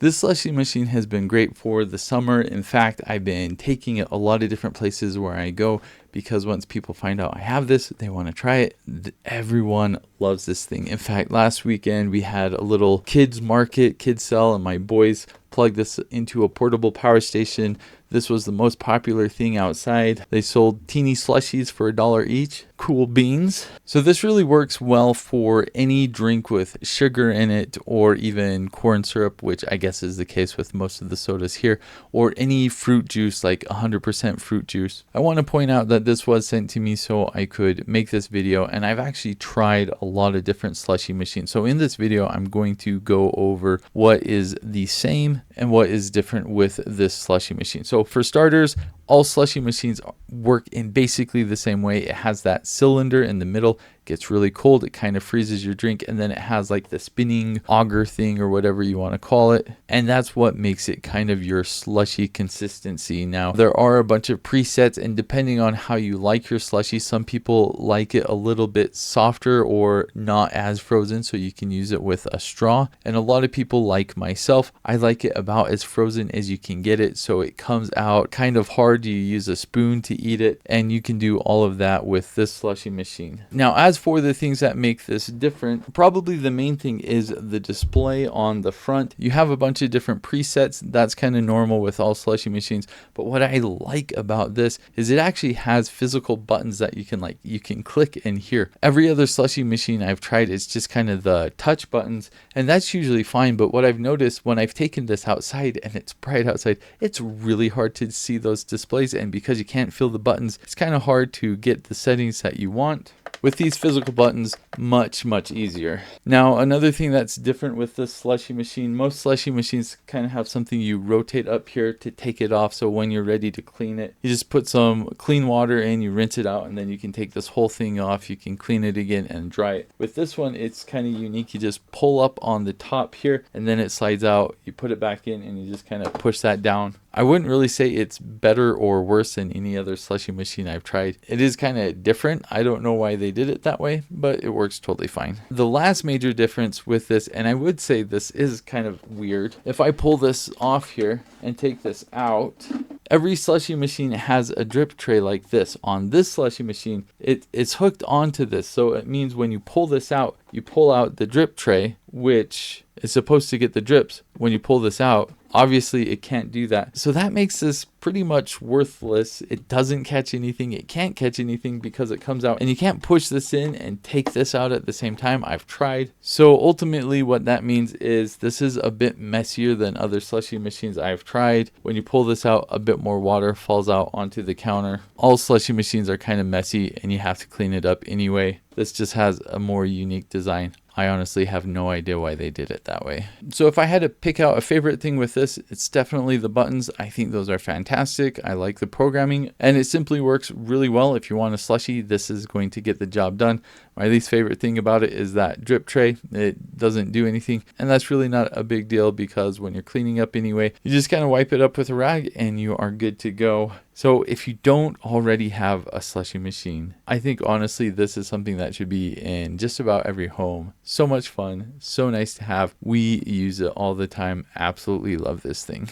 This slushy machine has been great for the summer. In fact, I've been taking it a lot of different places where I go because once people find out I have this, they want to try it. Everyone loves this thing. In fact, last weekend we had a little kids market, kids sell, and my boys plugged this into a portable power station. This was the most popular thing outside. They sold teeny slushies for $1 each. Cool beans. So this really works well for any drink with sugar in it, or even corn syrup, which I guess is the case with most of the sodas here, or any fruit juice like 100% fruit juice. I want to point out that this was sent to me so I could make this video, and I've actually tried a lot of different slushy machines. So in this video, I'm going to go over what is the same and what is different with this slushy machine. So for starters, all slushy machines work in basically the same way. It has that cylinder in the middle, gets really cold, it kind of freezes your drink, and then it has like the spinning auger thing or whatever you want to call it, and that's what makes it kind of your slushy consistency. Now there are a bunch of presets, and depending on how you like your slushy, some people like it a little bit softer or not as frozen, so you can use it with a straw, and a lot of people, like myself, I like it about as frozen as you can get it, so it comes out kind of hard. You use a spoon to eat it, and you can do all of that with this slushy machine. Now, as for the things that make this different, probably the main thing is the display on the front. You have a bunch of different presets. That's kind of normal with all slushy machines, but what I like about this is it actually has physical buttons that you can click in here. Every other slushy machine I've tried, it's just kind of the touch buttons, and that's usually fine, but what I've noticed when I've taken this outside and it's bright outside, it's really hard to see those displays, and because you can't feel the buttons, it's kind of hard to get the settings that you want. With these physical buttons, much easier. Now, another thing that's different with this slushy machine, most slushy machines kind of have something you rotate up here to take it off, so when you're ready to clean it, you just put some clean water in, you rinse it out, and then you can take this whole thing off, you can clean it again and dry it. With this one, it's kind of unique. You just pull up on the top here, and then it slides out, you put it back in, and you just kind of push that down. I wouldn't really say it's better or worse than any other slushy machine I've tried. It is kind of different. I don't know why they did it that way, but it works totally fine. The last major difference with this, and I would say this is kind of weird, if I pull this off here and take this out, every slushy machine has a drip tray like this. On this slushy machine, it's hooked onto this, so it means when you pull this out, you pull out the drip tray, which is supposed to get the drips. When you pull this out, obviously it can't do that. So that makes this pretty much worthless. It doesn't catch anything. It can't catch anything because it comes out, and you can't push this in and take this out at the same time. I've tried. So ultimately what that means is this is a bit messier than other slushy machines I've tried. When you pull this out, a bit more water falls out onto the counter. All slushy machines are kind of messy and you have to clean it up anyway. This just has a more unique design. I honestly have no idea why they did it that way. So if I had to pick out a favorite thing with this, it's definitely the buttons. I think those are fantastic. I like the programming, and it simply works really well. If you want a slushy, this is going to get the job done. My least favorite thing about it is that drip tray. It doesn't do anything, and that's really not a big deal because when you're cleaning up anyway, you just kind of wipe it up with a rag and you are good to go. So if you don't already have a slushy machine, I think honestly this is something that should be in just about every home. So much fun, so nice to have. We use it all the time. Absolutely love this thing.